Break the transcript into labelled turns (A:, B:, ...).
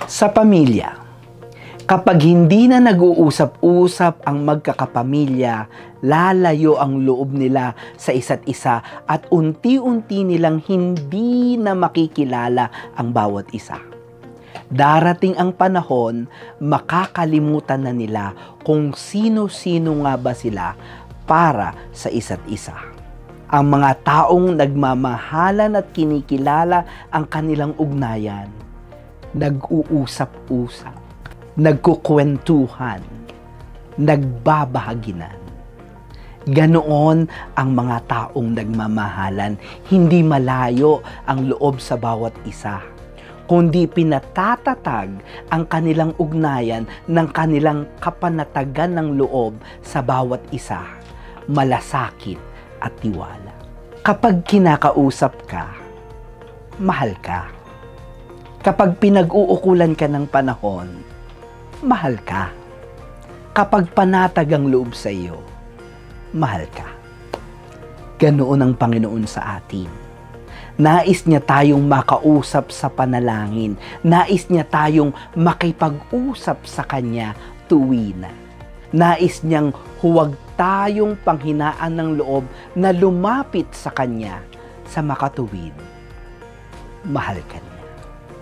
A: Sa pamilya, kapag hindi na nag-uusap-usap ang magkakapamilya, lalayo ang loob nila sa isa't isa at unti-unti nilang hindi na makikilala ang bawat isa. Darating ang panahon, makakalimutan na nila kung sino-sino nga ba sila para sa isa't isa. Ang mga taong nagmamahalan at kinikilala ang kanilang ugnayan, nag-uusap-usap, nagkukwentuhan, nagbabahaginan. Ganoon ang mga taong nagmamahalan, hindi malayo ang loob sa bawat isa, kundi pinatatatag ang kanilang ugnayan ng kanilang kapanatagan ng loob sa bawat isa, malasakit at tiwala. Kapag kinakausap ka, mahal ka. Kapag pinag-uukulan ka ng panahon, mahal ka. Kapag panatag ang loob sa iyo, mahal ka. Ganoon ang Panginoon sa atin. Nais niya tayong makausap sa panalangin. Nais niya tayong makipag-usap sa Kanya tuwina. Nais niyang huwag tayong panghinaan ng loob na lumapit sa Kanya sa makatuwid. Mahal ka niya.